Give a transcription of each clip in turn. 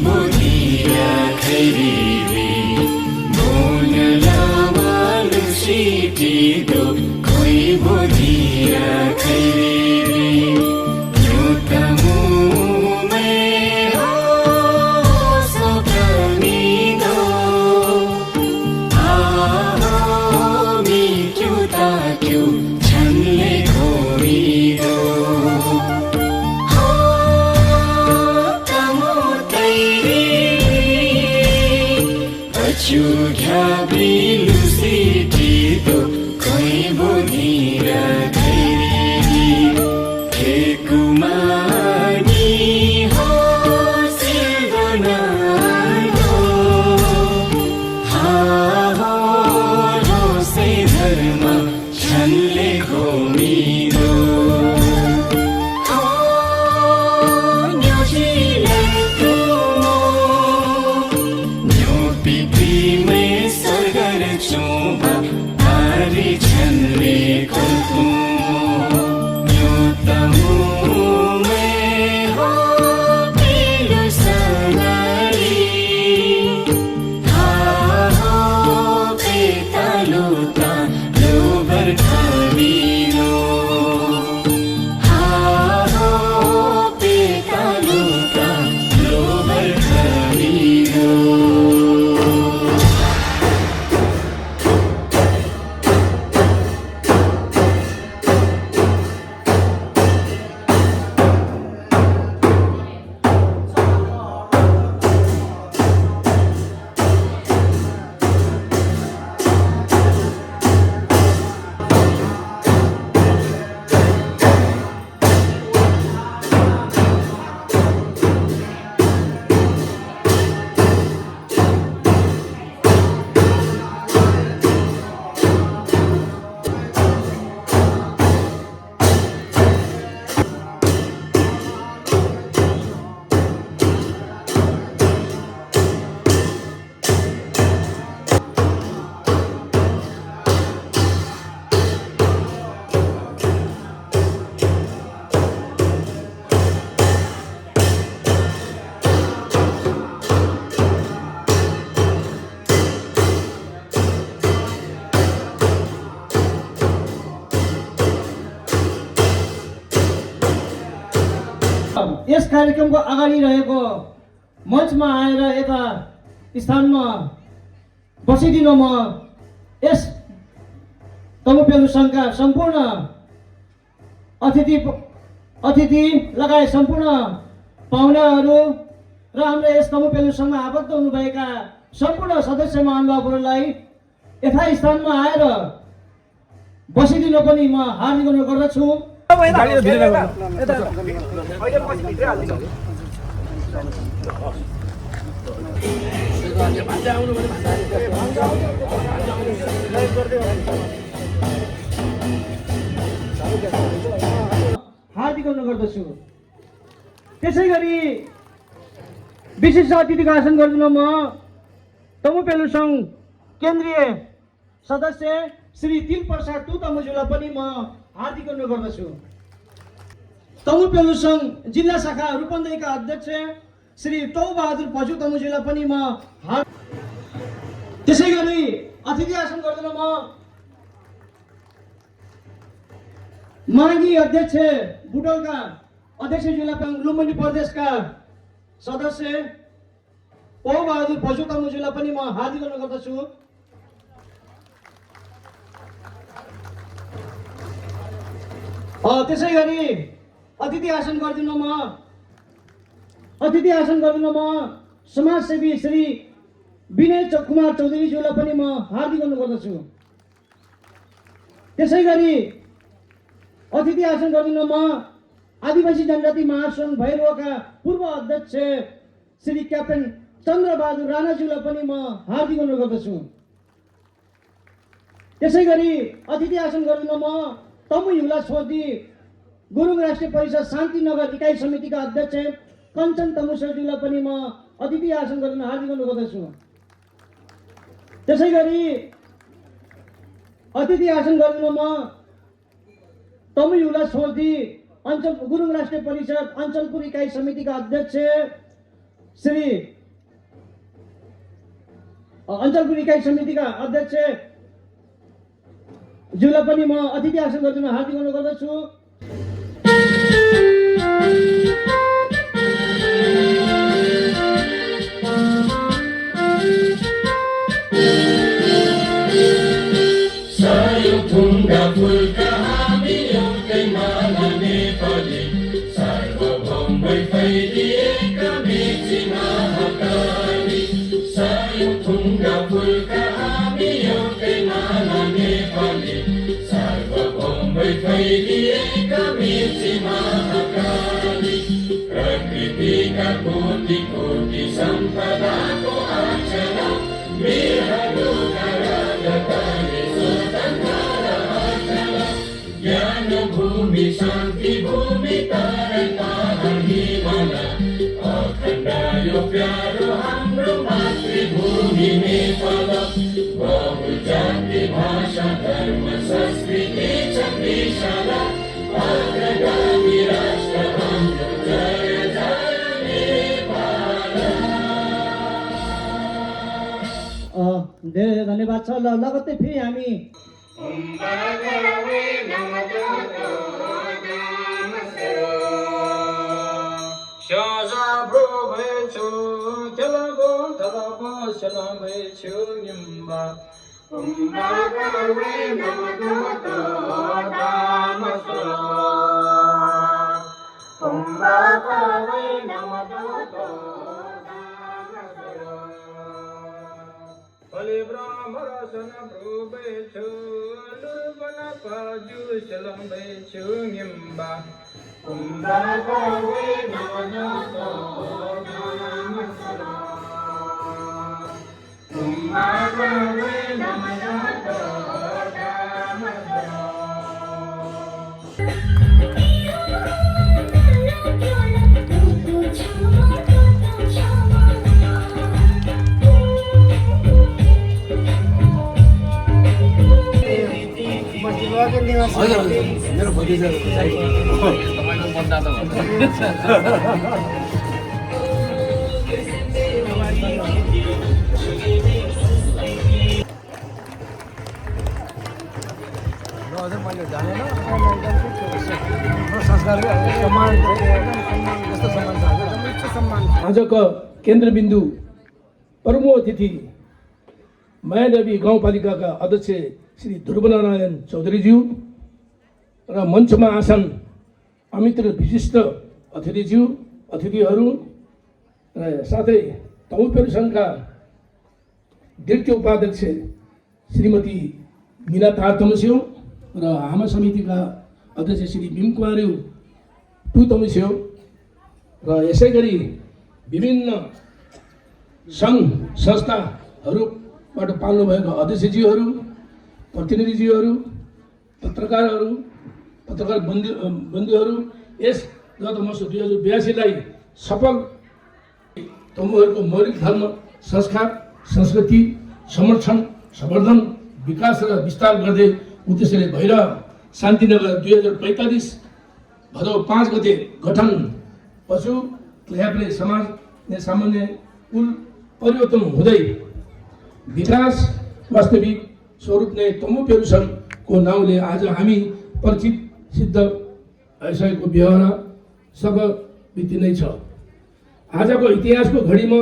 Bodhiya खैरिरी बोनला वालु city दो कोई बोधिया खैरिरी न्यूतमु में हो सोकनी दो आहो मी क्यों ताक्यों छनले खोरी दो Chudhabi Lucy do koi bodhira khairi he kumani ho silvana do ha ho ro se dharma chanle khomi do यस कार्यक्रमको अगाडि रहेको मञ्चमा आएर यता स्थानमा बसिदिन म यस तमुपेलु संघका सम्पूर्ण अतिथि लगायत सम्पूर्ण पाहुनाहरू र हाम्रो यस तमुपेलु संघमा आबद्ध हुनुभएका सम्पूर्ण सदस्य महानुभावहरूलाई यथास्थानमा आएर बसिदिन पनि म हार्दिक अनुरोध गर्दछु। हार्दिक अनुरोध गर्दछु। त्यसैगरी विशिष्ट अतिथिको आसन गर्दिन म तमुपेलु संघ केन्द्रीय सदस्य श्री तिल प्रसाद तुतमुजुलाई पनि म हार्दिक अनुरोध गर्दछु। तमुपेलु संघ जिल्ला शाखा रूपन्देहीका अध्यक्ष श्री टौबहादुर पजु तमुजुलाई पनि म त्यसैगरी अतिथि आसन गर्दिन म मागी अध्यक्ष बुटोलका अध्यक्षज्यूलाई पनि लुम्बिनी प्रदेशका सदस्य टौबहादुर पजु तमुजुलाई पनि म हार्दिक अनुरोध गर्दछु। त्यसैगरी अतिथि आसन गर्दिन म समाजसेवी श्री विनय कुमार चौधरीज्यूलाई पनि म हार्दिक अनुरोध गर्दछु। त्यसैगरी अतिथि आसन गर्दिन म आदिवासी जनजाति महासंघ भैरवका पूर्व अध्यक्ष श्री क्याप्टेन चन्द्रबहादुर राणाज्यूलाई पनि म हार्दिक अनुरोध गर्दछु। त्यसैगरी अतिथि आसन गर्दिन म तमु हिउला छोदी गुरुङ राष्ट्रिय परिषद शान्तिनगर इकाइ समितिका अध्यक्ष कञ्चन तमुसरज्यूलाई पनि म अतिथि आसन गर्न हार्दिक अनुरोध गर्दछु। त्यसैगरी अतिथि आसन गर्न म तमु हिउला छोदी अञ्चल गुरुङ राष्ट्रिय परिषद अञ्चलपुर इकाइ समितिका अध्यक्ष श्री अञ्चल इकाइ समितिका अध्यक्ष ज्यूलाई पनि म अतिथि आसन गर्न हार्दिक अनुरोध गर्दछु। ढुङ्गा फुलका हामी एउटै माला नेपाली सार्वभौमै फैलिएका मेची महाकाली। सायौँ ढुङ्गा फुलका हामी एउटै माला नेपाली सार्वभौमै फैलिएका मेची महाकाली। प्रकृतिका कोटि कोटि सम्पदाको आचरा मेहरुका राजधानी ज्ञान भूमि शान्ति भूमि तारै पहाड हिमाल अखण्ड यो प्यारो हाम्रो मातृभूमि नेपाल। बहुजाति भाषा धर्म संस्कृति छ विशाल अग्रगामी राष्ट्र हाम्रो जय जय नेपाल। धेरै धन्यवाद छ। ल लगत्तै फेरि हामी Holy Brahma Rasana Prabhechu, Lubana Paju Shalam Bechu Nimba, Kumbhakave Namato Namasara, Kumbhakave Namato Namasara. मेरो भतिजा तपाईँको मतदाता अझै मैले जानेन संस्कारले आजको केन्द्रबिन्दु प्रमुख अतिथि मायादेवी गाउँपालिकाका अध्यक्ष श्री ध्रुवनारायण चौधरीज्यू र मञ्चमा आसन अमित्र विशिष्ट अतिथिहरू र साथै तमुपेरू सङ्घका द्वितीय उपाध्यक्ष श्रीमती मीना तमुस्यो र हामा समितिका अध्यक्ष श्री भीम कुमार तमुस्यो र यसै गरी विभिन्न सङ्घ संस्थाहरूबाट पाल्नुभएका अध्यक्षज्यूहरू, प्रतिनिधिज्यूहरू, पत्रकार बन्धुहरू, यस गत वर्ष 2082लाई सफल तमुहरूको मौलिक धर्म संस्कार संस्कृति संरक्षण संवर्धन विकास र विस्तार गर्दै उद्देश्यले भएर शान्तिनगर 2045 भदौ 5 गते गठन पशु क्ल्याबले समाजले सामान्य कुल परिवर्तन हुँदै विकास वास्तविक स्वरूप नै तमुपेरू सङ्घको नाउँले आज हामी परिचित सिद्ध भइसकेको व्यवहारसँग बित्ती नै छ। आजको इतिहासको घडीमा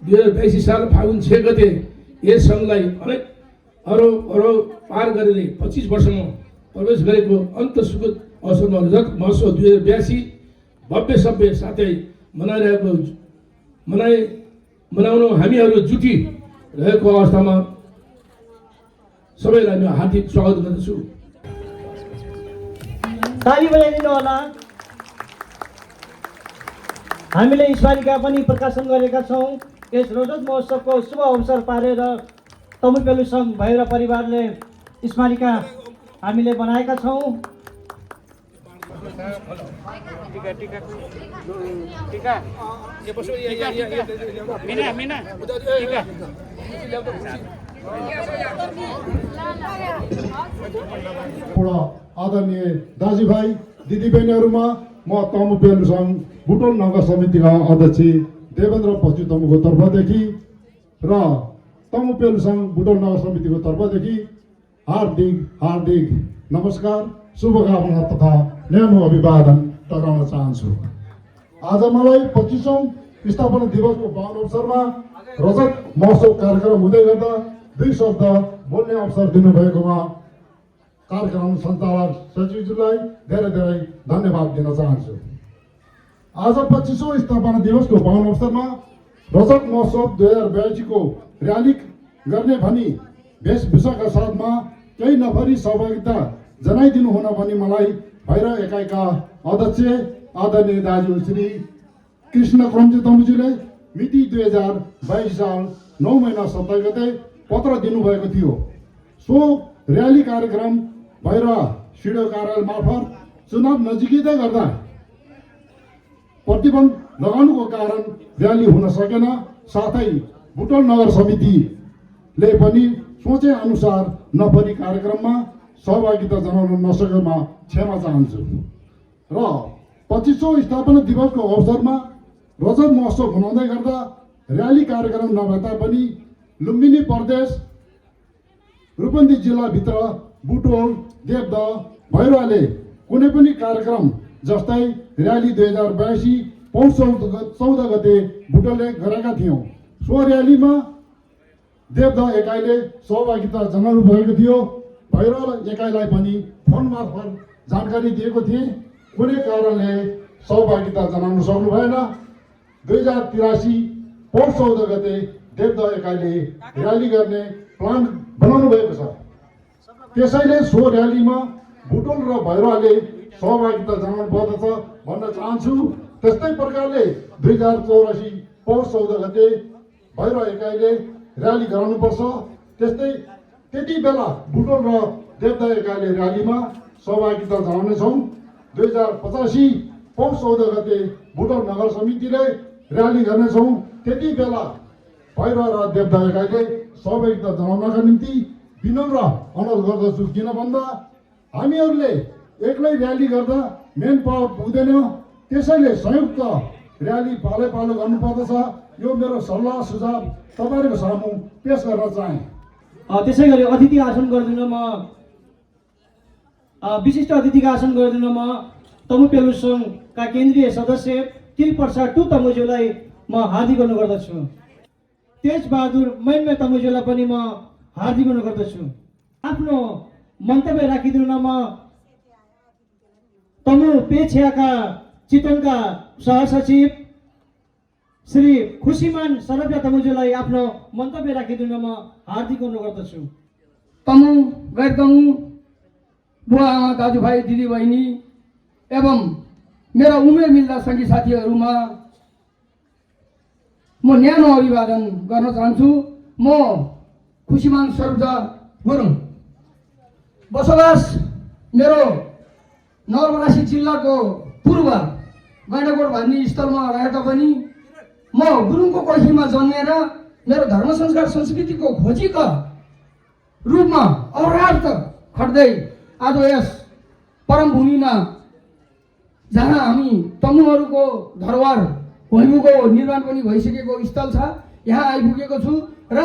2082 साल फागुन 6 गते यस सङ्घलाई अनेक अरब पार गरेर 25 वर्षमा प्रवेश गरेको अन्त सुखद अवसरमा रजत महोत्सव 2082 भव्य सभ्य साथै मनाउन हामीहरू जुटी रहेको अवस्थामा सबैलाई म हार्दिक स्वागत गर्दछु। ताली बजाइदिनु होला। हामीले स्मारिका पनि प्रकाशन गरेका छौँ। यस रजत महोत्सवको शुभ अवसर पारेर तमुपेरू सङ्घ भैर परिवारले स्मारिका हामीले बनाएका छौँ। आदरणीय दाजुभाइ दिदीबहिनीहरूमा म तमुपेरू सङ्घ बुटोल नगर समितिका अध्यक्ष देवेन्द्र पच्चु तमुको तर्फदेखि र तमु पेलुसाङ बुटोल नगर समितिको तर्फदेखि हार्दिक हार्दिक नमस्कार शुभकामना तथा न्यानो अभिवादन टक्राउन चाहन्छु। आज मलाई 25औं स्थापना दिवसको पावन अवसरमा रजत महोत्सव कार्यक्रम हुँदै गर्दा 2 शब्द बोल्ने अवसर दिनुभएकोमा कार्यक्रम सञ्चालक सचिवज्यूलाई धेरै धेरै धन्यवाद दिन चाहन्छु। आज 25औं स्थापना दिवसको पावन अवसरमा रजत महोत्सव 2082 को र्याली गर्ने भनी वेशभूषाका साथमा केही नफरी सहभागिता जनाइदिनु हुन भनी मलाई भैरव एकाइका अध्यक्ष आदरणीय दाजु श्री कृष्ण क्रमजी तमुज्यूले मिति 2022 साल 9 महिना 27 गते पत्र दिनुभएको थियो। सो र्याली कार्यक्रम भैरव सिडिओ कार्यालय मार्फत चुनाव नजिकै गर्दा प्रतिबन्ध लगाउनुको कारण र्याली हुन सकेन। साथै बुटोल नगर समितिले पनि सोचे अनुसार नफरी कार्यक्रममा सहभागिता जनाउन नसकेमा क्षमा चाहन्छु र 25औं स्थापना दिवसको अवसरमा रजत महोत्सव मनाउँदै गर्दा र्याली कार्यक्रम नभए तापनि लुम्बिनी प्रदेश रूपन्देही जिल्लाभित्र बुटोल देवदह भैरवले कुनै पनि कार्यक्रम जस्तै र्याली 2082 पौष 14 गते बुटोलले गरेका थियौँ। सो र्यालीमा देवदह एकाइले सहभागिता जनाउनु भएको थियो। भैरव एकाइलाई पनि फोन मार्फत जानकारी दिएको थिएँ, कुनै कारणले सहभागिता जनाउन सक्नु भएन। 2083 पौष 14 गते देवदह एकाइले र्याली गर्ने प्लान बनाउनु भएको छ। त्यसैले सो र्यालीमा बुटोल र भैरवले सहभागिता जनाउनु पर्दछ भन्न चाहन्छु। त्यस्तै प्रकारले 2084 पौष 14 गते भैरव एकाइले र्याली गराउनुपर्छ। त्यति बेला बुटोल र देवदह एकाइले र्यालीमा सहभागिता जनाउनेछौँ। 2085 पौष 14 गते बुटोल नगर समितिले र्याली गर्नेछौँ। त्यति बेला भैरव र देवदह एकाइले सहभागिता जनाउनका निम्ति विनम्र अनुरोध गर्दछु। किन भन्दा हामीहरूले एक्लै र्याली गर्दा मेन पावर पुग्दैन, त्यसैले संयुक्त र्याली पालै पालो गर्नुपर्दछ। यो मेरो सल्लाह सुझाव तपाईँहरूको सामु पेश गर्न चाहे। त्यसै गरी अतिथि आसन गरिदिन म विशिष्ट अतिथिका आसन गरिदिन म तमु पेलु सङ्घका केन्द्रीय सदस्य त्रिप्रसाद टु तमुज्यूलाई म हार्दिक अनुरोध गर्दछु। तेज बहादुर मैनमे तमुज्यूलाई पनि म हार्दिक अनुरोध गर्दछु। आफ्नो मन्तव्य राखिदिन म तमु पेछियाका चितवनका सहसचिव श्री खुसीमान सरप्या तमुज्यूलाई आफ्नो मन्तव्य राखिदिन म हार्दिक अनुरोध गर्दछु। तमु गैर तमु बुवा आमा दाजुभाइ दिदीबहिनी एवं मेरा उमेर मिल्दा सङ्गी साथीहरूमा म न्यानो अभिवादन गर्न चाहन्छु। म खुसीमान सरजा गुरुङ, बसोबास मेरो नवलपरासी जिल्लाको पूर्व गैंडाकोट भन्ने स्थलमा रहे तापनि म गुरुङको कोखीमा जन्मेर मेरो धर्म संस्कार संस्कृतिको खोजीका रूपमा अहोरात्र खट्दै आज यस परम भूमिमा जहाँ हामी तमुहरूको धरोहर भूमिको निर्माण पनि भइसकेको स्थल छ, यहाँ आइपुगेको छु र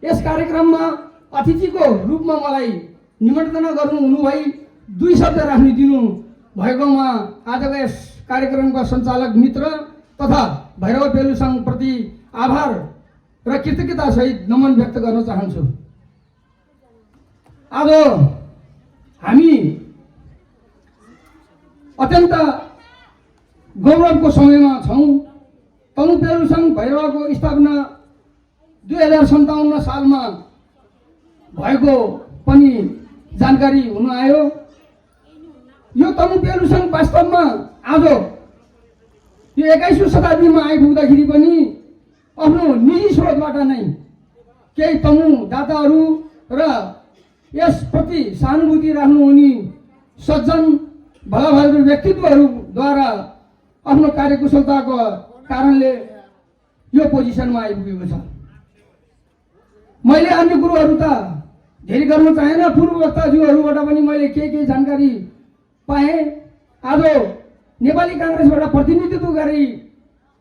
यस कार्यक्रममा अतिथिको रूपमा मलाई निमन्त्रणा गर्नु हुनुभई 2 शब्द राख्न दिनु भएकोमा आजको यस कार्यक्रमका सञ्चालक मित्र तथा भैरव पेलु सङ्घ प्रति आभार र कृतज्ञता सहित नमन व्यक्त गर्न चाहन्छु। आज हामी अत्यन्त गौरवको समयमा छौँ। तमु पेलु सङ्घ भैरवको स्थापना 2057 सालमा भएको पनि जानकारी हुन आयो। यो तमु पेलु सङ्घ वास्तवमा आज यो 21औं शताब्दीमा आइपुग्दाखेरि पनि आफ्नो निजी स्रोतबाट नै केही तमु दाताहरू र यसप्रति सहानुभूति राख्नुहुने सज्जन भलाभावी व्यक्तित्वहरूद्वारा आफ्नो कार्यकुशलताको कारणले यो पोजिसनमा आइपुगेको छ। मैले अन्य कुरोहरू त धेरै गर्न चाहेन, पूर्ववक्ताज्यूहरूबाट पनि मैले के जानकारी पाएँ। आज नेपाली काङ्ग्रेसबाट प्रतिनिधित्व गरी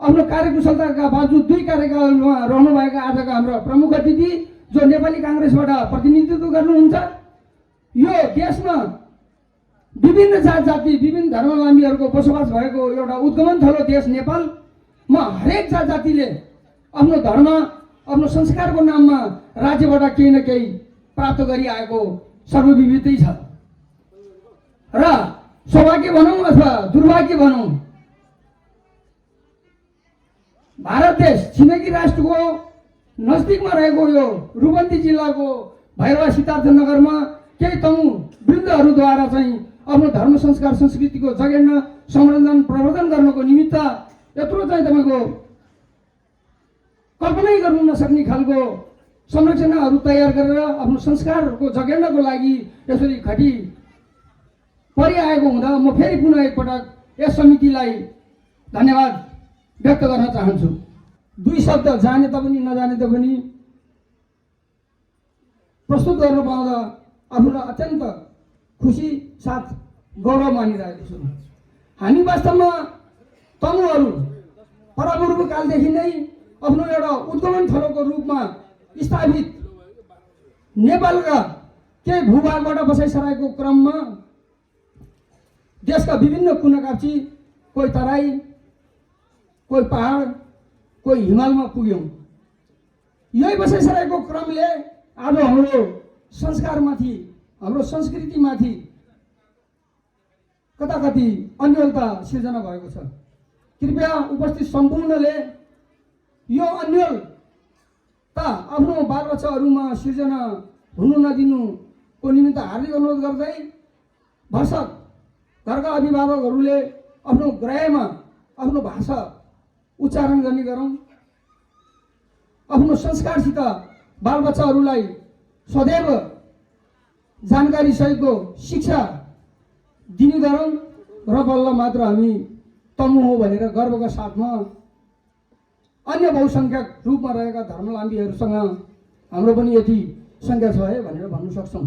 आफ्नो कार्यकुशलताका बावजुद 2 कार्यकालमा रहनुभएका आजका हाम्रा प्रमुख अतिथि जो नेपाली काङ्ग्रेसबाट प्रतिनिधित्व गर्नुहुन्छ, यो देशमा विभिन्न जात जाति विभिन्न धर्मावलम्बीहरूको बसोबास भएको एउटा उद्गमन थलो देश नेपालमा हरेक जात जातिले आफ्नो धर्म आफ्नो संस्कारको नाममा राज्यबाट केही न केही प्राप्त गरिआएको सर्वविदितै छ। र सौभाग्य भनौँ अथवा दुर्भाग्य भनौँ, भारत देश छिमेकी राष्ट्रको नजिकमा रहेको यो रूपन्दी जिल्लाको भैरवा सिद्धार्थ नगरमा केही तमु वृद्धहरूद्वारा चाहिँ आफ्नो धर्म संस्कार संस्कृतिको जगेर्न संवर्धन प्रवर्धन गर्नको निमित्त यत्रो चाहिँ तपाईँको कल्पनै गर्नु नसक्ने खालको संरचनाहरू तयार गरेर आफ्नो संस्कारको जगेर्नको लागि यसरी खटी परिआएको हुँदा म फेरि पुनः एकपटक यस समितिलाई धन्यवाद व्यक्त गर्न चाहन्छु। 2 शब्द जाने तापनि नजाने तापनि प्रस्तुत गर्न पाउँदा आफूलाई अत्यन्त खुसी साथ गौरव मानिरहेको छु। हामी वास्तवमा तमुहरू परापूर्व कालदेखि नै आफ्नो एउटा उद्गमन थलोको रूपमा स्थापित नेपालका केही भूभागबाट बसाइसकेको क्रममा देशका विभिन्न कुनाकाप्ची, कोही तराई, कोही पहाड, कोही हिमालमा पुग्यौँ। यही बसाइसकेको क्रमले आज हाम्रो संस्कारमाथि हाम्रो संस्कृतिमाथि कता कति अन्यलता सिर्जना भएको छ। कृपया उपस्थित सम्पूर्णले यो अन्यलता आफ्नो बालबच्चाहरूमा सिर्जना हुनु नदिनुको निमित्त हार्दिक अनुरोध गर्दै भर्सक घरका अभिभावकहरूले आफ्नो ग्रहमा आफ्नो भाषा उच्चारण गर्ने गरौँ। आफ्नो संस्कारसित बालबच्चाहरूलाई सदैव जानकारी सहितको शिक्षा दिने गरौँ र बल्ल मात्र हामी तमु हो भनेर गर्वका साथमा अन्य बहुसङ्ख्यक रूपमा रहेका धर्मावलम्बीहरूसँग हाम्रो पनि यति सङ्ख्या छ है भनेर भन्न सक्छौँ।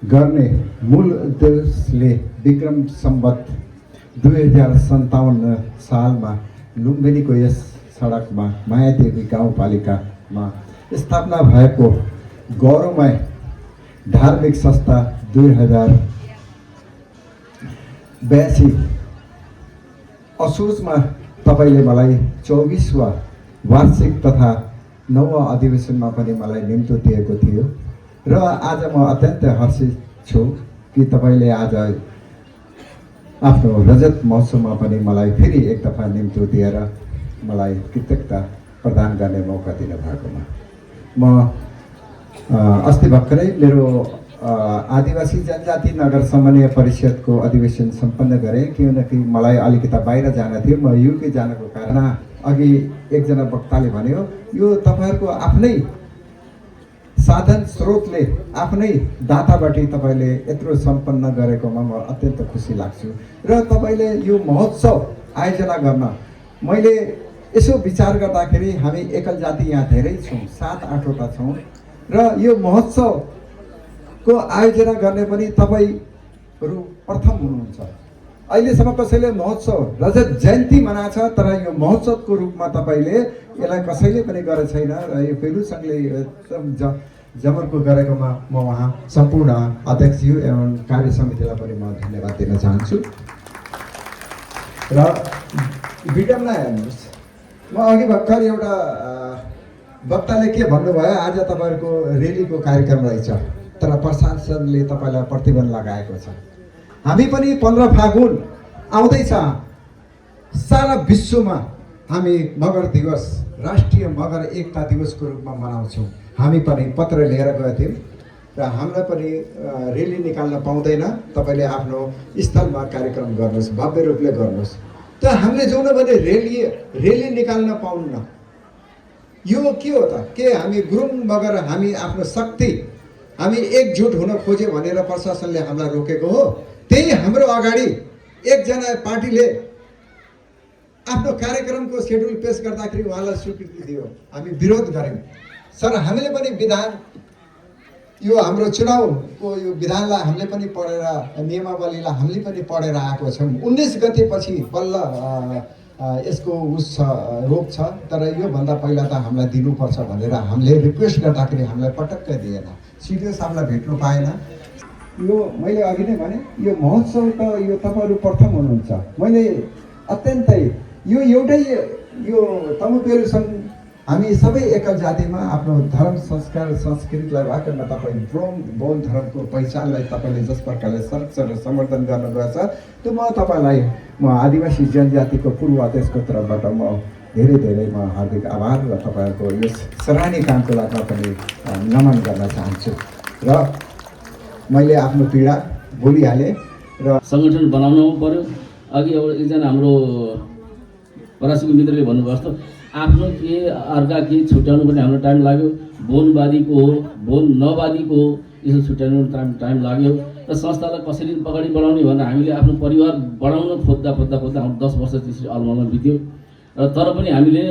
गर्ने मूल उद्देश्यले विक्रम सम्वत 2057 सालमा लुम्बिनीको यस सडकमा मायादेवी गाउँपालिकामा स्थापना भएको गौरवमय धार्मिक संस्था 2082 असोजमा तपाईँले मलाई 24वां वार्षिक तथा 9वां अधिवेशनमा पनि मलाई निम्तो दिएको थियो र आज म अत्यन्त हर्षित छु कि तपाईँले आज आफ्नो रजत महोत्सवमा पनि मलाई फेरि एक दफा निम्तो दिएर मलाई कृतज्ञता प्रदान गर्ने मौका दिनुभएकोमा म अस्ति भर्खरै मेरो आदिवासी जनजाति नगर समन्वय परिषदको अधिवेशन सम्पन्न गरेँ। किनकि मलाई अलिकति बाहिर जान थियो, म युके जानको कारण अघि एकजना वक्ताले भन्यो यो तपाईँहरूको आफ्नै साधन स्रोतले आफ्नै दाताबाट तपाईँले यत्रो सम्पन्न गरेकोमा म अत्यन्त खुसी लाग्छु। र तपाईँले यो महोत्सव आयोजना गर्न मैले यसो विचार गर्दाखेरि हामी एकल जाति यहाँ धेरै छौँ, 7-8वटा छौँ र यो महोत्सवको आयोजना गर्ने पनि तपाईँहरू प्रथम हुनुहुन्छ। अहिलेसम्म कसैले महोत्सव रजत जयन्ती मनाएको छ, तर यो महोत्सवको रूपमा तपाईँले यसलाई कसैले पनि गरेको छैन र यो पेलु सङ्घले जमर्को गरेकोमा म उहाँ सम्पूर्ण अध्यक्षज्यू एवं कार्य समितिलाई पनि म धन्यवाद दिन चाहन्छु। र भिडियोमा हेर्नुहोस्, म अघि भर्खर एउटा वक्ताले के भन्नुभयो, आज तपाईँहरूको रेलीको कार्यक्रम रहेछ तर प्रशासनले तपाईँलाई प्रतिबन्ध लगाएको छ। हामी पनि 15 फागुन आउँदैछ, सारा विश्वमा हामी मगर दिवस, राष्ट्रिय मगर एकता दिवसको रूपमा मनाउँछौँ। हामी पनि पत्र लिएर गएको थियौँ र हामीलाई पनि रेली निकाल्न पाउँदैन, तपाईँले आफ्नो स्थलमा कार्यक्रम गर्नुहोस्, भव्य रूपले गर्नुहोस्। त हामीले जाउँ भने रेली निकाल्न पाउन्न, यो के हो त? के हामी गुरुङ मगर हामी आफ्नो शक्ति हामी एकजुट हुन खोज्यो भनेर प्रशासनले हामीलाई रोकेको हो? त्यही हाम्रो अगाडि एकजना पार्टीले आफ्नो कार्यक्रमको सेड्युल पेश गर्दाखेरि उहाँलाई स्वीकृति दियो, हामी विरोध गऱ्यौँ। सर हामीले पनि विधान यो हाम्रो चुनावको यो विधानलाई हामीले पनि पढेर, नियमावलीलाई हामीले पनि पढेर आएको छौँ। 19 गतेपछि बल्ल यसको रोक छ, तर योभन्दा पहिला त हामीलाई दिनुपर्छ भनेर हामीले रिक्वेस्ट गर्दाखेरि हामीलाई पटक्कै दिएन। सिडिओ साहबलाई भेट्नु पाएन। यो मैले अघि नै भने यो महोत्सव त यो तपाईँहरू प्रथम हुनुहुन्छ। मैले अत्यन्तै यो एउटै यो तमुपेलु सङ्घ हामी सबै एकल जातिमा आफ्नो धर्म संस्कार संस्कृतिलाई वाकरमा तपाईँ बौद्ध धर्मको पहिचानलाई तपाईँले जस प्रकारले संरक्षण र समर्थन गर्नुभएको छ, त्यो म तपाईँलाई म आदिवासी जनजातिको पूर्व अध्यक्षको तर्फबाट म धेरै म हार्दिक आभार र तपाईँहरूको यस सराहनीय कामको लागि पनि नमन गर्न चाहन्छु। र मैले आफ्नो पीडा बोलिहालेँ र सङ्गठन बनाउनु पर्यो। अघि एकजना हाम्रो परासीको मित्रले भन्नुभयो जस्तो आफ्नो के अर्का के छुट्याउनु पनि हाम्रो टाइम लाग्यो। बोनवादीको हो, बोन नवादीको हो, यसो छुट्याउनु टाइम लाग्यो। र संस्थालाई कसरी अगाडि बढाउने भनेर हामीले आफ्नो परिवार बढाउन खोज्दा हाम्रो 10 वर्ष त्यसरी अलमलमा बित्यो। र तर पनि हामीले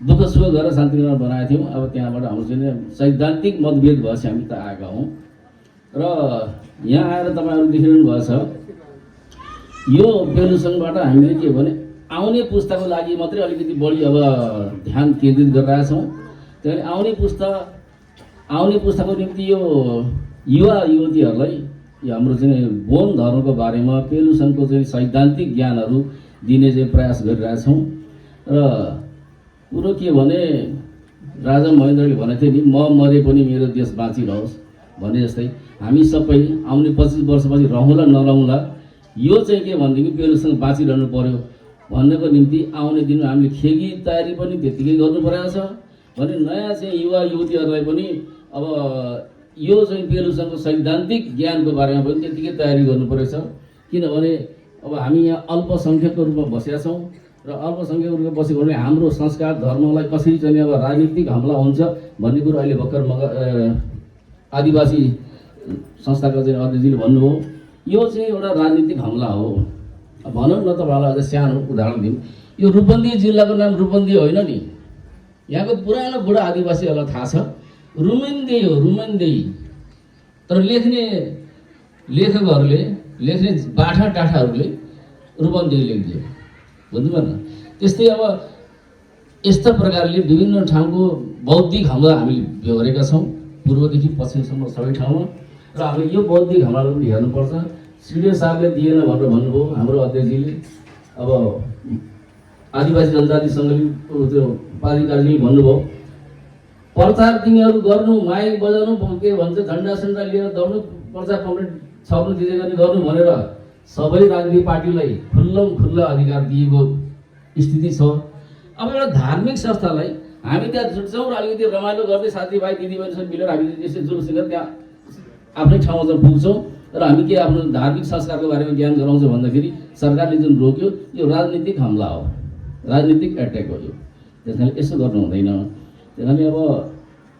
दुःख सुख गरेर शान्तिनगर बनाएका थियौँ। अब त्यहाँबाट हाम्रो चाहिँ सैद्धान्तिक मतभेद भएपछि हामी त आएका हौँ। र यहाँ आएर तपाईँहरू देखिरहनु भएको छ, यो पेलु सङ्घबाट हामीले के भने आउने पुस्ताको लागि मात्रै अलिकति बढी अब ध्यान केन्द्रित गरिरहेका छौँ। त्यहाँदेखि आउने पुस्ताको निम्ति यो युवा युवतीहरूलाई यो हाम्रो चाहिँ बोन धर्मको बारेमा पेलु सङ्घको चाहिँ सैद्धान्तिक ज्ञानहरू दिने चाहिँ प्रयास गरिरहेछौँ। र कुरो के भने राजा महेन्द्रले भनेको थियो नि, म मरे पनि मेरो देश बाँचिरहोस् भने जस्तै हामी सबै आउने 25 वर्षपछि रहँला नरहँला, यो चाहिँ के भनेदेखि पेलु सङ्घ बाँचिरहनु पर्यो भन्नको निम्ति आउने दिनमा हामीले खेगी तयारी पनि त्यत्तिकै गर्नु परेको छ भने नयाँ चाहिँ युवा युवतीहरूलाई पनि अब यो चाहिँ पेलु सङ्घको सैद्धान्तिक ज्ञानको बारेमा पनि त्यत्तिकै तयारी गर्नु परेछ। किनभने अब हामी यहाँ अल्पसङ्ख्यकको रूपमा बसेका छौँ र अल्पसङ्ख्यकको रूपमा बसेको भने हाम्रो संस्कार धर्मलाई कसरी चाहिँ अब राजनीतिक हमला हुन्छ भन्ने कुरो अहिले भर्खर आदिवासी संस्थाको चाहिँ अध्यक्षले भन्नुभयो। यो चाहिँ एउटा राजनीतिक हमला हो। भनौँ न तपाईँलाई अझ सानो उदाहरण दिउँ, यो रूपन्दी जिल्लाको नाम रूपन्दी होइन नि, यहाँको पुरानो बुढा आदिवासीहरूलाई थाहा छ, रुमेन्देही हो, रुमेन्देही। तर लेख्ने लेखकहरूले, लेख्ने बाठा टाठाहरूले रूपन्देही लेखिदियो, बुझ्नुभयो न। त्यस्तै अब यस्ता प्रकारले विभिन्न ठाउँको बौद्धिक हमला हामीले बेहोरेका छौँ, पूर्वदेखि पश्चिमसम्म सबै ठाउँमा। र हामीले यो बौद्धिक हमलालाई पनि हेर्नुपर्छ। सिडिओ साहबले दिएन भनेर भन्नुभयो हाम्रो अध्यक्षजीले। अब आदिवासी जनजाति सङ्घले त्यो पदाधिकारीले भन्नुभयो, प्रचार तिमीहरू गर्नु, माइक बजाउनु, के भन्छ झन्डा सन्डा लिएर दौड्नु, प्रचार कम्प्लिट छाप्नु दिँदै गर्ने गर्नु भनेर सबै राजनीतिक पार्टीलाई खुल्ला अधिकार दिएको स्थिति छ। अब एउटा धार्मिक संस्थालाई हामी त्यहाँ छुट्छौँ र अलिकति रमाइलो गर्दै साथीभाइ दिदीबहिनीसँग मिलेर हामी यसरी जुलुस गरेर त्यहाँ आफ्नै ठाउँमा चाहिँ पुग्छौँ र हामी के आफ्नो धार्मिक संस्कारको बारेमा ज्ञान गराउँछौँ भन्दाखेरि सरकारले जुन रोक्यो यो राजनीतिक हमला हो, राजनीतिक एट्याक हो यो। त्यस कारणले यसो गर्नु हुँदैन। त्यस कारणले अब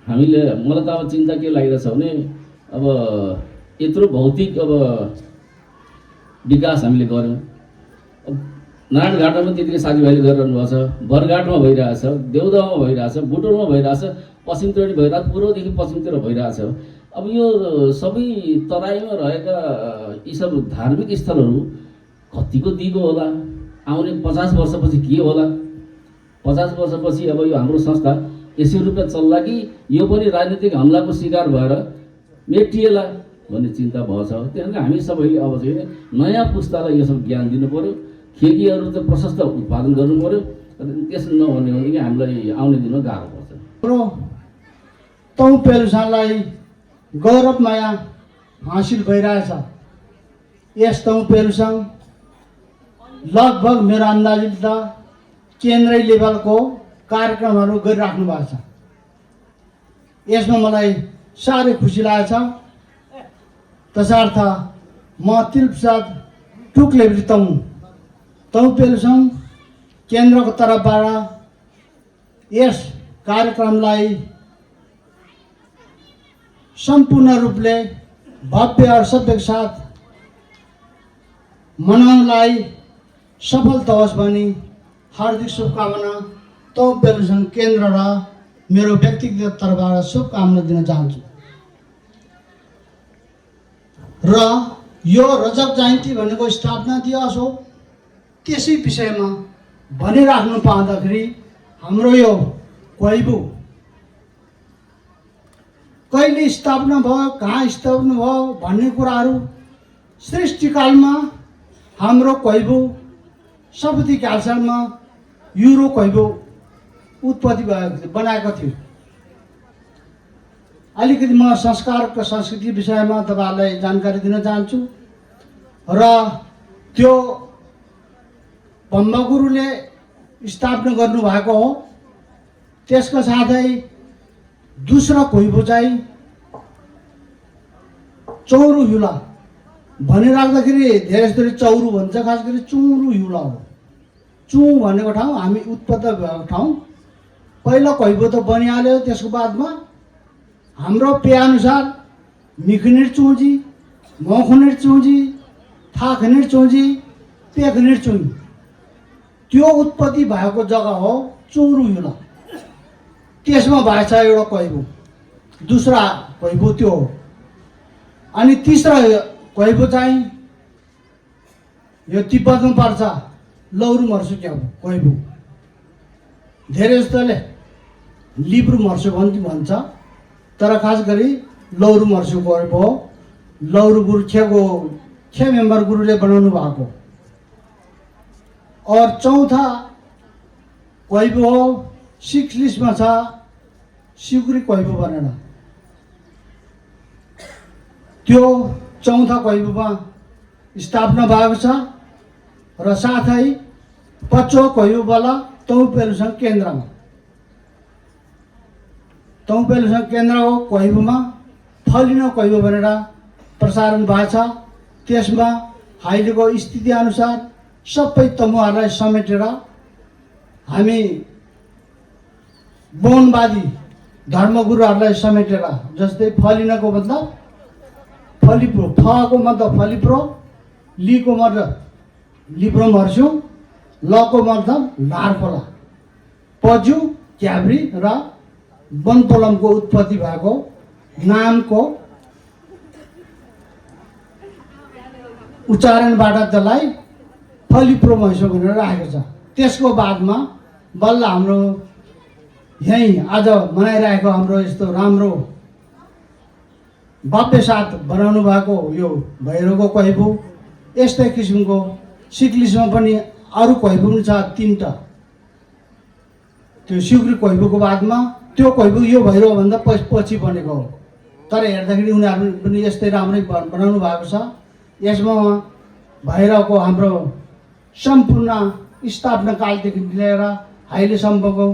हामीले मलाई त अब चिन्ता के लागिरहेछ भने अब यत्रो भौतिक अब विकास हामीले गऱ्यौँ। नारायणघाटमा पनि त्यतिकै साथीभाइले गरिरहनु भएको छ, बरघाटमा भइरहेछ, देउदामा भइरहेछ, बुटोलमा भइरहेछ, पश्चिमतिर भइरहेछ, पूर्वदेखि पश्चिमतिर भइरहेछ। अब यो सबै तराईमा रहेका यी सब धार्मिक स्थलहरू कतिको दिगो होला, आउने 50 वर्षपछि के होला, 50 वर्षपछि अब यो हाम्रो संस्था यसै रूपमा चल्ला कि यो पनि राजनीतिक हमलाको शिकार भएर मेटिएला भन्ने चिन्ता भएको छ। त्यस कारण हामी सबैले अब चाहिँ नयाँ पुस्तालाई यो सब ज्ञान दिनु पर्यो, खेतीहरू चाहिँ प्रशस्त उत्पादन गर्नु पर्यो। त्यसो नहुने भने हामीलाई आउने दिनमा गाह्रो पर्छ। हाम्रो तौ पेलुसालाई गौरवमाया हासिल भइरहेछ। यस तौ पेलुसँग लगभग मेरो अन्दाजले त केन्द्रीय लेभलको कार्यक्रमहरू गरिराख्नु भएको छ। यसमा मलाई साह्रै खुसी लागेको छ। तसर्थ म तिलप्रसाद टुक्लेब्री तौ पेलुसँग केन्द्रको तर्फबाट यस कार्यक्रमलाई सम्पूर्ण रूपले भव्य और सभ्यको साथ मनाउनलाई सफलता होस् भनी हार्दिक शुभकामना तौ पेलुसँग केन्द्र र मेरो व्यक्तिगत तर्फबाट शुभकामना दिन चाहन्छु। र यो रजत जयन्ती भनेको स्थापना दिवस हो, त्यसै विषयमा भनिराख्नु पाउँदाखेरि हाम्रो यो क्वैबु कहिले स्थापना भयो, कहाँ स्थापना भयो भन्ने कुराहरू सृष्टिकालमा हाम्रो क्वैबु सपुती क्याल्सनमा युरो क्वैबु उत्पत्ति बनाएको थियो। अलिकति म संस्कारको संस्कृति विषयमा तपाईँहरूलाई जानकारी दिन चाहन्छु। र त्यो ब्रह्मगुरुले स्थापना गर्नुभएको हो। त्यसको साथै दोस्रो क्वैबु चाहिँ चौरु युला भनिराख्दाखेरि धेरै जसरी चौरु भन्छ, खास गरी चुरु युला हो। चु भनेको ठाउँ हामी उत्पत्ति भएको ठाउँ। पहिलो क्वैबु त बनिहाल्यो, त्यसको बादमा हाम्रो पेअनुसार मिखनिर चुजी, मखनिर चुजी, थाखनिर चुजी, पेखनिर चुजी, त्यो उत्पत्ति भएको जग्गा हो चौरु युला। त्यसमा भएछ एउटा क्वैबु, दोस्रो क्वैबु त्यो हो। अनि तीसरा क्वैबु चाहिँ यो तिब्बतमा पर्छ, लौरु मर्सुक्या क्वैबु। धेरै जस्तोले लिब्रु मर्सु भन्छ, तर खास गरी लौरु मर्सु क्वैबु हो। लौरु गुरु खे मेम्बर गुरुले बनाउनु भएको। और चौथा क्वैबु हो, 6 लिस्टमा छ सिकुरी क्वैबु भनेर। त्यो चौथा क्वैबुमा स्थापना भएको छ र साथै 5औं क्वैबुवाला तौ पेलुसँग केन्द्रमा, तौ पेलुसँग केन्द्रको क्वैबुमा फलिनो क्वैबु भनेर प्रसारण भएको छ। त्यसमा अहिलेको स्थिति अनुसार सबै तमुहरूलाई समेटेर हामी बौनवादी धर्मगुरुहरूलाई समेटेर, जस्तै फलिनको मतलब फलिप्रो, फको मतलब फलिप्रो, लिको मतलब लिप्रो मर्स्यु, लको मतलब लारकोला, पजु क्याब्री र बनपोलमको उत्पत्ति भएको नामको उच्चारणबाट त्यसलाई फलिप्रो मैसो भनेर राखेको छ। त्यसको बादमा बल्ल हाम्रो यहीँ आज मनाइरहेको हाम्रो यस्तो राम्रो भव्य साथ बनाउनु भएको यो भैरवको क्वैबु, यस्तै किसिमको सिक्लिसमा पनि अरू क्वैबु पनि छ 3टा। त्यो सिकुरी क्वैबुको बादमा त्यो क्वैबु यो भैरवभन्दा पछि बनेको हो, तर हेर्दाखेरि उनीहरू पनि यस्तै राम्रै बनाउनु भएको छ। यसमा भैरवको हाम्रो सम्पूर्ण स्थापना कालदेखि लिएर अहिलेसम्मको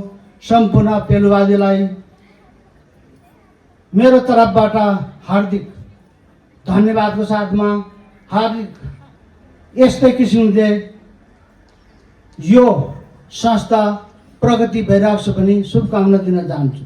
सम्पूर्ण पेलुवादीलाई मेरो तर्फबाट हार्दिक धन्यवादको साथमा हार्दिक यस्तै किसिमले यो संस्था प्रगति भइरहेको छ भने शुभकामना दिन चाहन्छु।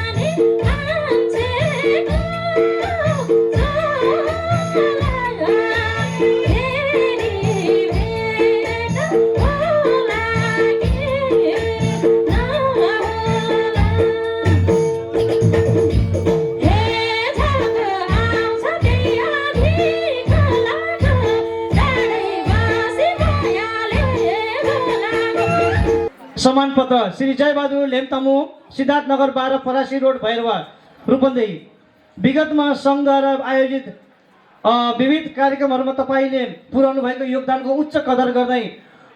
Hari सम्मान पत्र श्री जयबहादुर लेम्तामु सिद्धार्थनगर 12 फरासी रोड भैरवा रूपन्देही। विगतमा सङ्घद्वारा आयोजित विविध कार्यक्रमहरूमा तपाईँले पुर्याउनु भएको योगदानको उच्च कदर गर्दै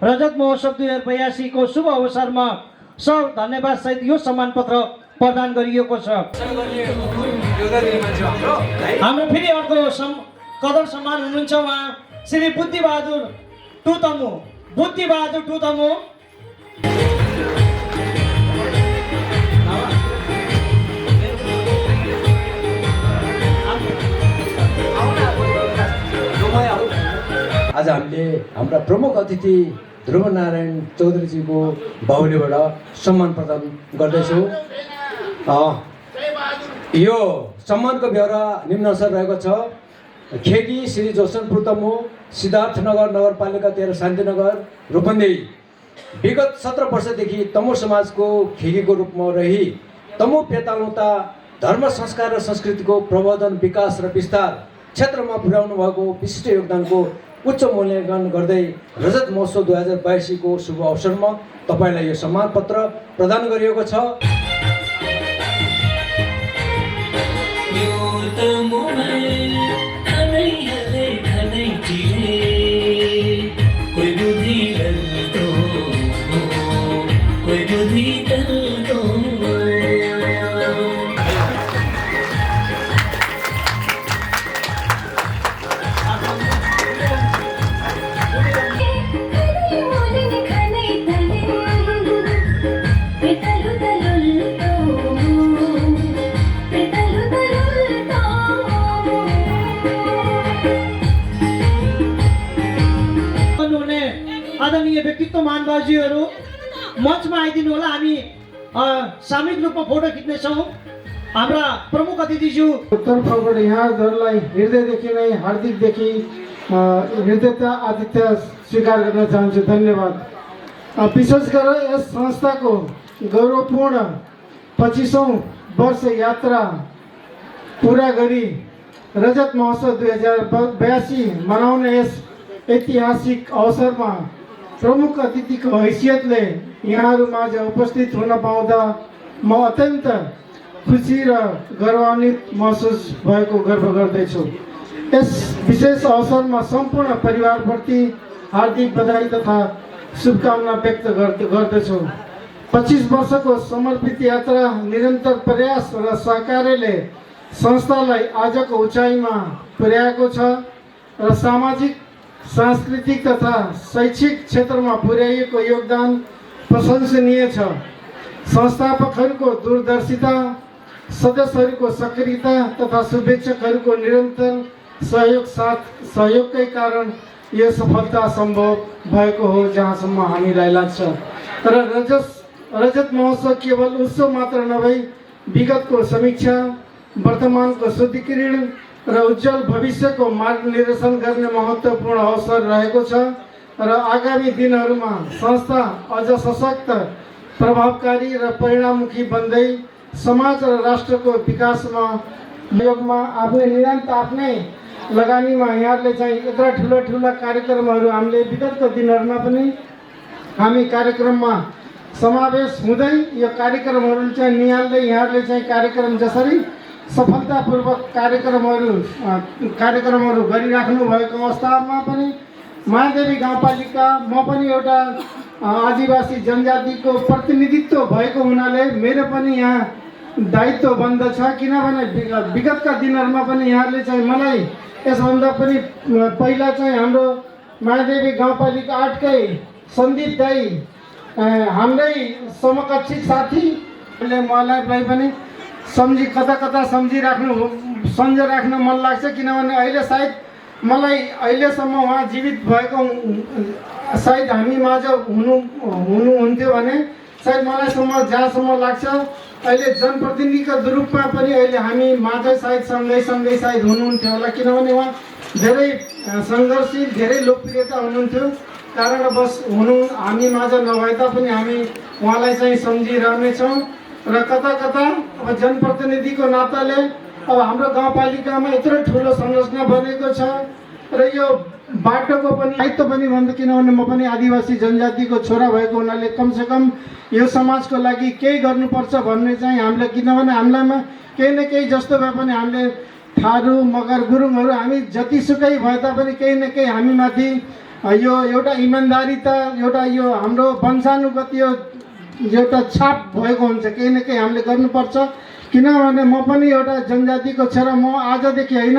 रजत महोत्सव 2082 को शुभ अवसरमा सब धन्यवाद सहित यो सम्मान पत्र प्रदान गरिएको छ। हाम्रो फेरि अर्को कदर सम्मान हुनुहुन्छ उहाँ श्री बुद्धिबहादुर टुतमु। आज हामीले हाम्रा प्रमुख अतिथि ध्रुवनारायण चौधरीजीको बाहुलीबाट सम्मान प्रदान गर्दैछौँ। यो सम्मानको ब्यौरा निम्नानुसार रहेको छ। खेगी श्री जोसनपुर तमु सिद्धार्थनगर नगरपालिका 13 शान्तिनगर रूपन्देही। विगत 17 वर्षदेखि तमु समाजको खेगीको रूपमा रही तमु पेतालुता धर्म संस्कार र संस्कृतिको प्रवर्धन विकास र विस्तार क्षेत्रमा पुर्याउनु भएको विशिष्ट योगदानको उच्च मूल्याङ्कन गर्दै रजत महोत्सव 2082 को शुभ अवसरमा तपाईँलाई यो सम्मान पत्र प्रदान गरिएको छ। आदरणीय व्यक्तित्व महानुभावजीहरू मञ्चमा आइदिनु होला। हामी सामूहिक रूपमा फोटो खिच्नेछौँ। हाम्रा प्रमुख अतिथिज्यू तर्फबाट यहाँहरूलाई हृदयदेखि नै हार्दिकदेखि हृदयता आतिथ्य स्वीकार गर्न चाहन्छु। धन्यवाद। विशेष गरेर यस संस्थाको गौरवपूर्ण 25औं वर्ष यात्रा पुरा गरी रजत महोत्सव 2082 मनाउने यस ऐतिहासिक अवसरमा प्रमुख अतिथिको हैसियतले यहाँहरूमाझ उपस्थित हुन पाउँदा म अत्यन्त खुसी र गौरवान्वित महसुस भएको गर्व गर्दैछु। यस विशेष अवसरमा सम्पूर्ण परिवारप्रति हार्दिक बधाई तथा शुभकामना व्यक्त गर्दछु। 25 वर्षको समर्पित यात्रा निरन्तर प्रयास र सहकार्यले संस्थालाई आजको उचाइमा पुर्याएको छ र सामाजिक सांस्कृतिक तथा शैक्षिक क्षेत्रमा पुर्याइएको योगदान प्रशंसनीय छ। संस्थापकहरूको दूरदर्शिता, सदस्यहरूको सक्रियता तथा शुभेच्छकहरूको निरन्तर सहयोगकै कारण यो सफलता सम्भव भएको हो जहाँसम्म हामीलाई लाग्छ। र रजत महोत्सव केवल उत्सव मात्र नभई विगतको समीक्षा, वर्तमानको शुद्धिकरण र उज्जवल भविष्यको मार्गनिर्देशन गर्ने महत्त्वपूर्ण अवसर रहेको छ र आगामी दिनहरूमा संस्था अझ सशक्त, प्रभावकारी र परिणाममुखी बन्दै समाज र राष्ट्रको विकासमा योगमा आफ्नै लगानीमा यहाँहरूले चाहिँ यत्रा ठुला कार्यक्रमहरू हामीले विगतको दिनहरूमा पनि हामी कार्यक्रममा समावेश हुँदै यो कार्यक्रमहरू चाहिँ निहाल्दै यहाँहरूले चाहिँ कार्यक्रम जसरी सफलतापूर्वक कार्यक्रमहरू गरिराख्नु भएको अवस्थामा पनि महादेवी गाउँपालिका म पनि एउटा आदिवासी जनजातिको प्रतिनिधित्व भएको हुनाले मेरो पनि यहाँ दायित्व बन्दछ। किनभने विगतका दिनहरूमा पनि यहाँले चाहिँ मलाई यसभन्दा पनि पहिला चाहिँ हाम्रो महादेवी गाउँपालिका 8 कै सन्दीप दाई हाम्रै समकक्षी साथीले मलाई पनि कता सम्झिराख्न मन लाग्छ। किनभने अहिले सायद मलाई अहिलेसम्म उहाँ जीवित भएको सायद हामी माझ हुनुहुन्थ्यो भने सायद मलाई जहाँसम्म लाग्छ अहिले जनप्रतिनिधिको रूपमा पनि अहिले हामी माझ सायद सँगै सायद हुनुहुन्थ्यो होला। किनभने उहाँ धेरै सङ्घर्षशील, धेरै लोकप्रियता हुनुहुन्थ्यो। कारणवश हामी माझ नभए तापनि हामी उहाँलाई चाहिँ सम्झिरहनेछौँ र कता अब जनप्रतिनिधिको नाताले अब हाम्रो गाउँपालिकामा यत्रो ठुलो संरचना बनेको छ र यो बाटोको पनि दायित्व पनि भन्दा, किनभने म पनि आदिवासी जनजातिको छोरा भएको हुनाले कमसेकम यो समाजको लागि केही गर्नुपर्छ भन्ने चाहिँ हामीले, किनभने हामीलाई केही न केही जस्तो भए पनि हामीले थारू मगर गुरुङहरू हामी जतिसुकै भए तापनि केही न केही हामीमाथि यो एउटा इमान्दारिता, एउटा यो हाम्रो वंशानुगत यो एउटा छाप भएको हुन्छ। केही न केही हामीले गर्नुपर्छ, किनभने म पनि एउटा जनजातिको छोरा। म आजदेखि होइन,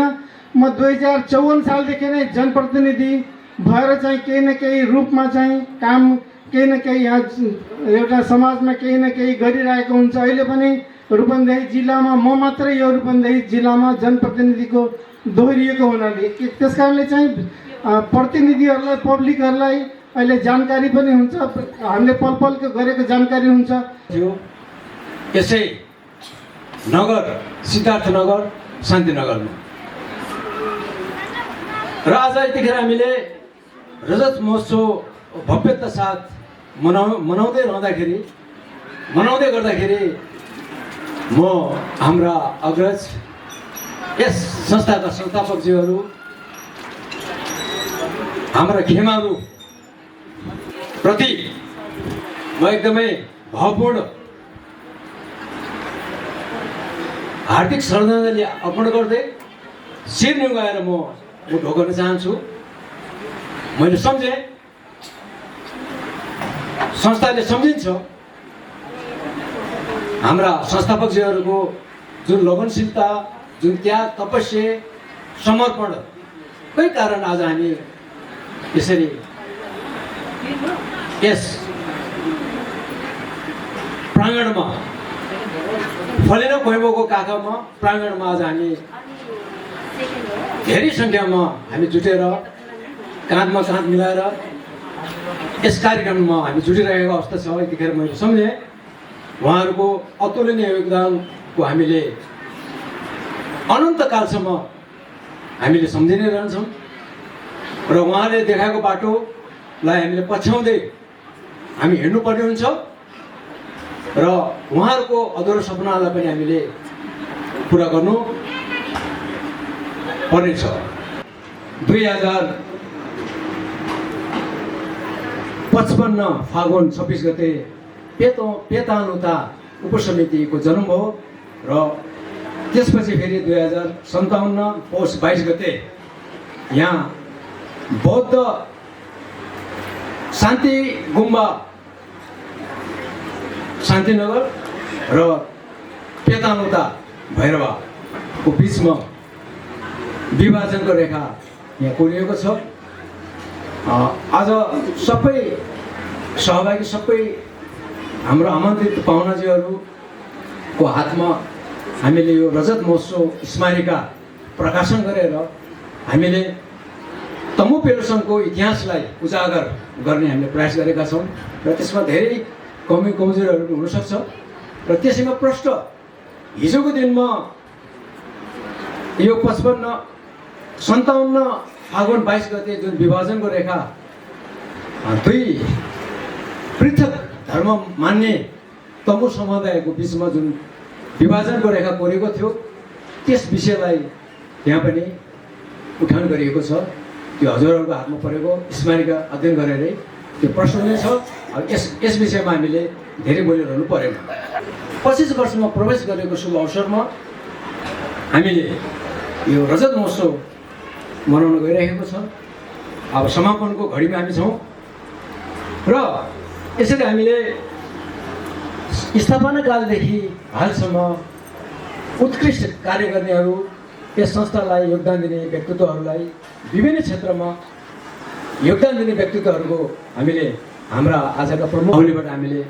म 2054 सालदेखि नै जनप्रतिनिधि भएर चाहिँ केही न केही रूपमा चाहिँ काम, केही न केही यहाँ एउटा समाजमा केही न केही गरिरहेको हुन्छ। अहिले पनि रूपन्देही जिल्लामा म मात्रै यो रूपन्देही जिल्लामा जनप्रतिनिधिको दोहोरिएको हुनाले त्यस कारणले चाहिँ प्रतिनिधिहरूलाई, पब्लिकहरूलाई अहिले जानकारी पनि हुन्छ, हामीले पलपलको गरेको जानकारी हुन्छ। यसै नगर सिद्धार्थनगर शान्तिनगरमा र आज यतिखेर हामीले रजत महोत्सव भव्यता साथ मनाउँदै गर्दाखेरि म हाम्रा अग्रज यस संस्थाका संस्थापकज्यूहरू, हाम्रा खेमाहरू प्रति म एकदमै भावपूर्ण हार्दिक श्रद्धाञ्जली अर्पण गर्दै शिर नुगाएर म ढोकर्न चाहन्छु। मैले सम्झेँ, संस्थाले सम्झिन्छ हाम्रा संस्थापकज्यूहरूको जुन लगनशीलता, जुन त्याग, तपस्या, समर्पणकै कारण आज हामी यसरी यस प्राङ्गणमा फलेन भैबोको काखमा प्राङ्गणमा आज हामी धेरै सङ्ख्यामा हामी जुटेर काँधमा काँध मिलाएर यस कार्यक्रममा हामी जुटिरहेको अवस्था छ। यतिखेर मैले सम्झेँ उहाँहरूको अतुलनीय योगदानको हामीले अनन्तकालसम्म हामीले सम्झिनै रहन्छौँ र उहाँले देखाएको बाटोलाई हामीले पछ्याउँदै हामी हिँड्नुपर्ने हुन्छ र उहाँहरूको अधुरो सपनालाई पनि हामीले पुरा गर्नु पर्नेछ। 2055 फागुन 26 गते पेतानुता उपसमितिको जन्म भयो र त्यसपछि फेरि 2057 पौष 22 गते यहाँ बौद्ध शान्ति गुम्बा शान्तिनगर र पेतानुता भैरवाको बिचमा विभाजनको रेखा यहाँ कोरिएको छ। आज सबै सहभागी, सबै हाम्रो आमन्त्रित पाहुनाजीहरूको हातमा हामीले यो रजत महोत्सव स्मारिका प्रकाशन गरेर हामीले तमु पेलुसनको इतिहासलाई उजागर गर्ने हामीले प्रयास गरेका छौँ र त्यसमा धेरै कमी कमजोरीहरू पनि हुनसक्छ र त्यसैमा प्रष्ट हिजोको दिनमा यो 57 फागुन 22 गते जुन विभाजनको रेखा दुई पृथक धर्म मान्ने तमु समुदायको बिचमा जुन विभाजनको रेखा कोरेको थियो त्यस विषयलाई त्यहाँ पनि उठान गरिएको छ। त्यो हजुरहरूको हातमा परेको स्मारिका अध्ययन गरेरै त्यो प्रश्न छ। अब यस विषयमा हामीले धेरै बोलिरहनु परेन। 25 वर्षमा प्रवेश गरेको शुभ अवसरमा हामीले यो रजत महोत्सव मनाउन गइरहेको छ। अब समापनको घडीमा हामी छौँ र यसरी हामीले स्थापना कालदेखि हालसम्म उत्कृष्ट कार्य गर्नेहरू, यस संस्थालाई योगदान दिने व्यक्तित्वहरूलाई, विभिन्न क्षेत्रमा योगदान दिने व्यक्तित्वहरूको हामीले हाम्रा आजका प्रमुख औलीबाट हामीले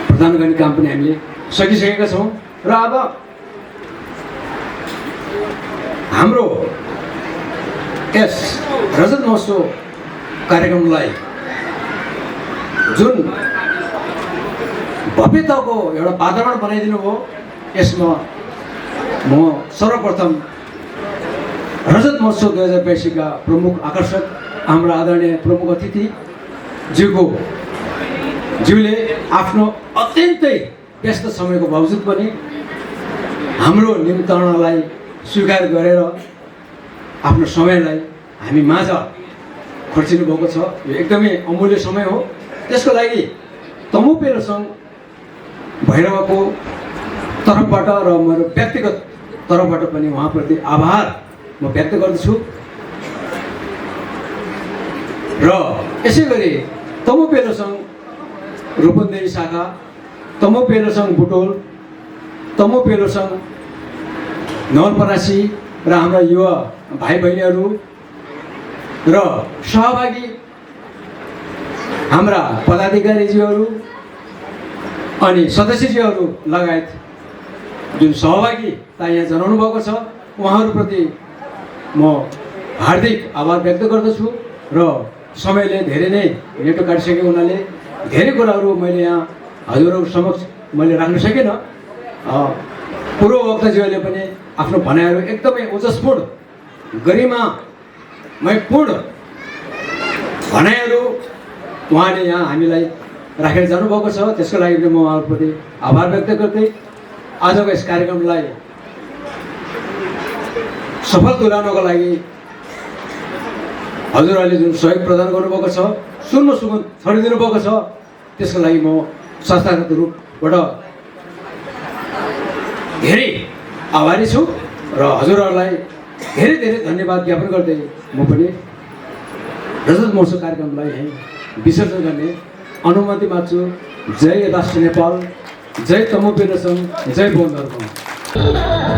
प्रदान गर्ने काम पनि हामीले सकिसकेका छौँ र अब हाम्रो यस रजत महोत्सव कार्यक्रमलाई जुन भव्यताको एउटा वातावरण बनाइदिनु भयो, यसमा म सर्वप्रथम रजत महोत्सव 2082 का प्रमुख आकर्षक हाम्रा आदरणीय प्रमुख अतिथि ज्यूले आफ्नो अत्यन्तै व्यस्त समयको बावजुद पनि हाम्रो निमन्त्रणालाई स्वीकार गरेर आफ्नो समयलाई हामी माझ खर्चिनु भएको छ। यो एकदमै अमूल्य समय हो। त्यसको लागि तमु पेलो सङ्घ भैरवको तर्फबाट र मेरो व्यक्तिगत तर्फबाट पनि उहाँप्रति आभार म व्यक्त गर्दछु। र यसै गरी तमु पेलो सङ्घ रूपन्देही शाखा, तमु पेलो सङ्घ बुटोल, तमु पेलो सङ्घ नवलपरासी र हाम्रा युवा भाइ बहिनीहरू र सहभागी हाम्रा पदाधिकारीज्यूहरू अनि सदस्यज्यूहरू लगायत जुन सहभागिता यहाँ जनाउनु भएको छ उहाँहरूप्रति म हार्दिक आभार व्यक्त गर्दछु। र समयले धेरै नै नेटो काटिसकेको हुनाले धेरै कुराहरू मैले यहाँ हजुरहरूको समक्ष मैले राख्न सकिनँ। पूर्व वक्ताज्यूहरूले पनि आफ्नो भनाइहरू एकदमै ओजस्पूर्ण गरिमामयपूर्ण भनाइहरू उहाँले यहाँ हामीलाई राखेर जानुभएको छ। त्यसको लागि पनि म उहाँहरूप्रति आभार व्यक्त गर्दै आजको यस कार्यक्रमलाई सफल तुल्याउनको लागि हजुरहरूले जुन सहयोग प्रदान गर्नुभएको छ, सुन्न सुगन्ध छरिदिनु भएको छ, त्यसको लागि म संस्थागत रूपबाट धेरै आभारी छु र हजुरहरूलाई धेरै धेरै धन्यवाद ज्ञापन गर्दै म पनि रजत महोत्सव कार्यक्रमलाई यहीँ विसर्जन गर्ने अनुमति माग्छु। जय राष्ट्र नेपाल, जय तमु पेलो सङ्घ, जय बौद्ध धर्म। Nada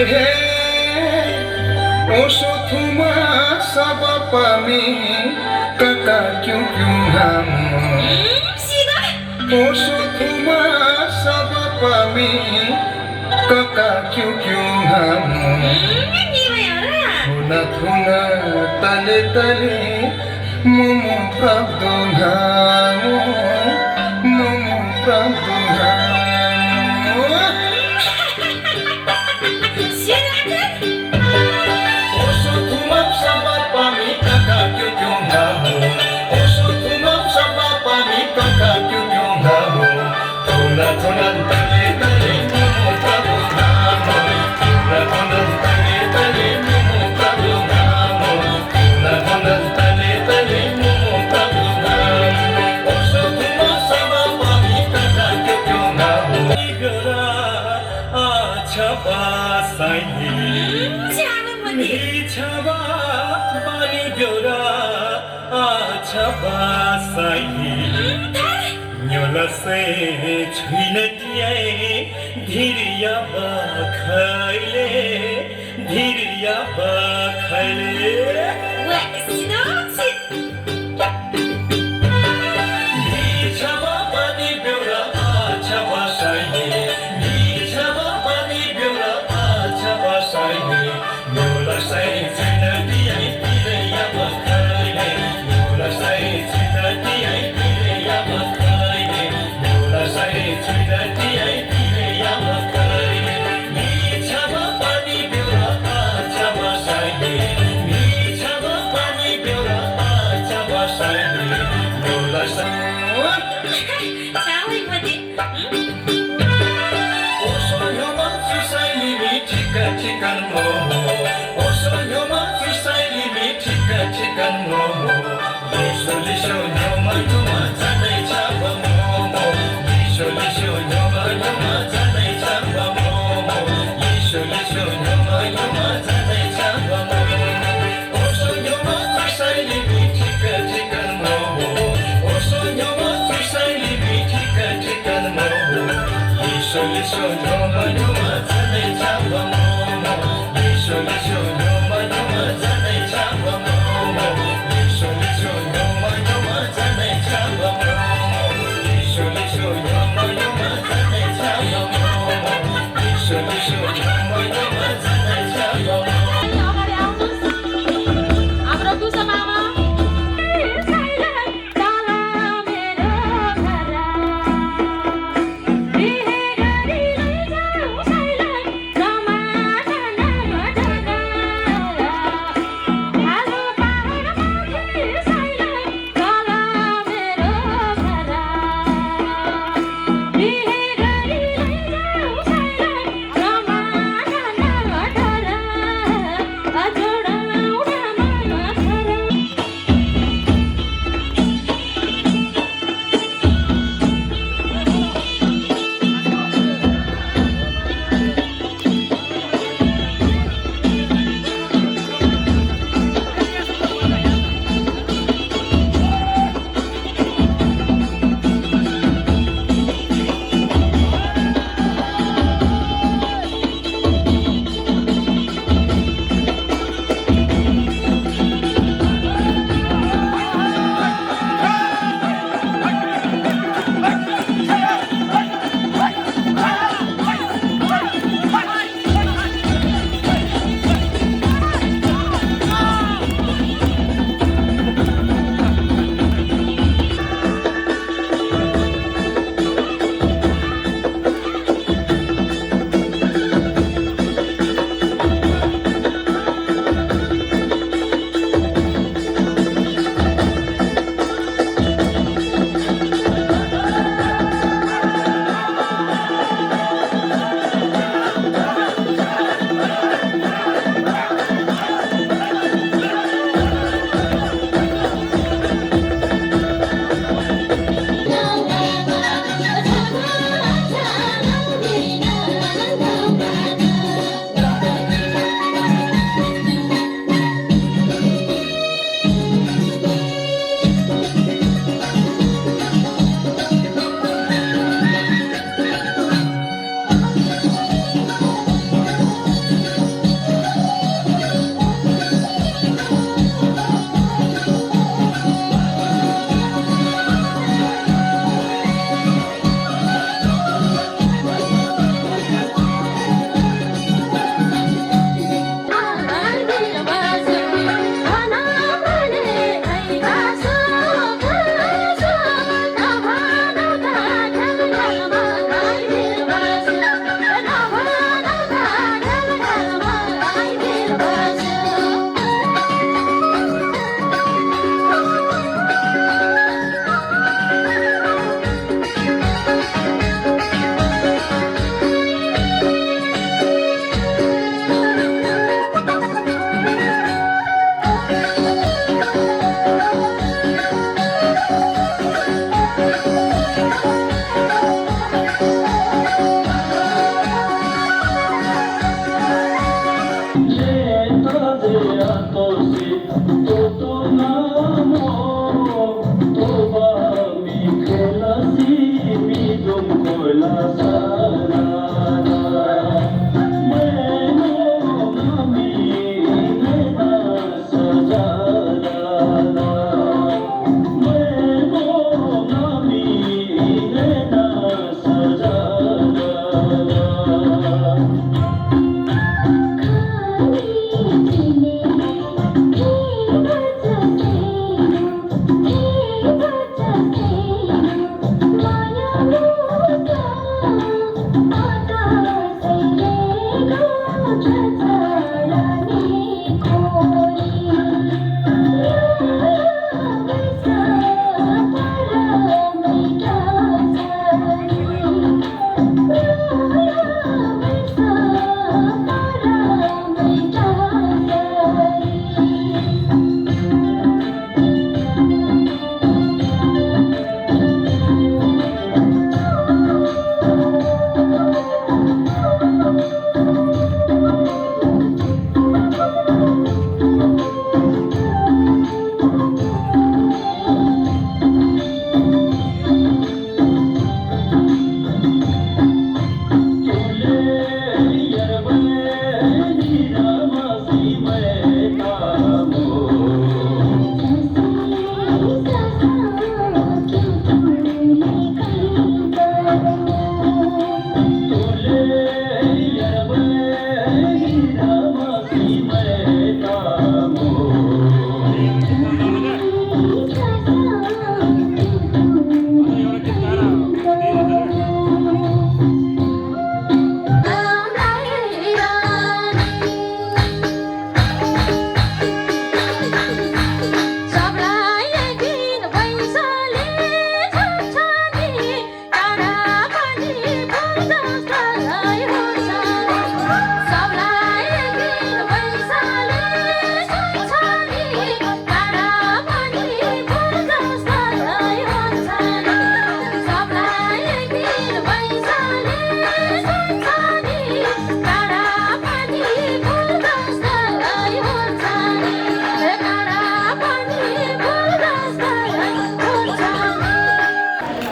हे ओसो थुमा सब पामी कका क्यों क्यों हम ओसो थुमा सब पामी कका क्यों क्यों हम थुना थुना तले तले मोमो प्राप्त मोमो प्राप्त धीरिया बखैले धीरिया बखैले मेरो घर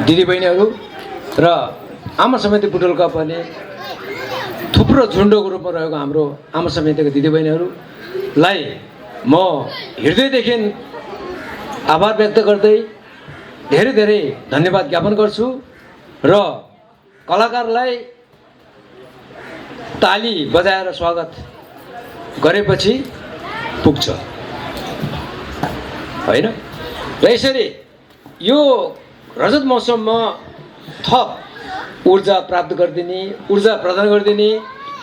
दिदीबहिनीहरू र आमा समिति बुटोलका पनि थुप्रो झुन्डोको रूपमा रहेको हाम्रो आमा समितिका दिदीबहिनीहरूलाई म हृदयदेखि आभार व्यक्त गर्दै धेरै धेरै धन्यवाद ज्ञापन गर्छु र कलाकारलाई ताली बजाएर स्वागत गरेपछि पुग्छ होइन र यसरी यो रजत महोत्सवमा थप ऊर्जा प्राप्त गरिदिने ऊर्जा प्रदान गरिदिने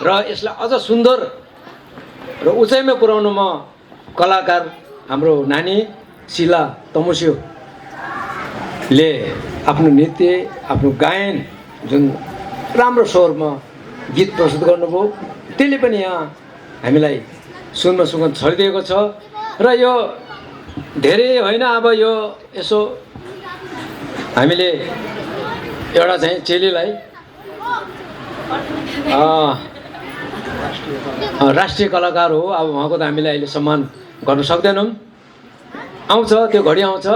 र यसलाई अझ सुन्दर र उचाइमा पुर्याउनुमा कलाकार हाम्रो नानी शिला तमुस्योले आफ्नो नृत्य आफ्नो गायन जुन राम्रो स्वरमा गीत प्रस्तुत गर्नुभयो त्यसले पनि यहाँ हामीलाई सुन्न सुगन्ध छरिदिएको छ र यो धेरै होइन अब यो यसो हामीले एउटा चाहिँ चेलीलाई राष्ट्रिय कलाकार हो अब उहाँको त हामीले अहिले सम्मान गर्न सक्दैनौँ आउँछ त्यो घडी आउँछ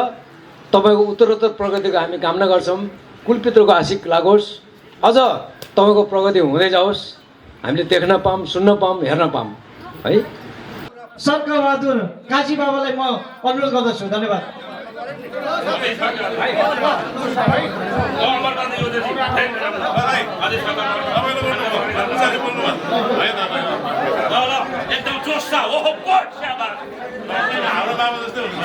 तपाईँको उत्तरोत्तर प्रगतिको हामी कामना गर्छौँ कुलपित्रको आशिक लागोस् अझ तपाईँको प्रगति हुँदै जाओस् हामीले देख्न पाऊँ सुन्न पाऊँ हेर्न पाऊँ है सर्कबहादुर काजी बाबालाई म अनुरोध गर्दछु धन्यवाद एकदम जोस छ ओहो बट स्याबास हाम्रो बाबा जस्तै हुन्छ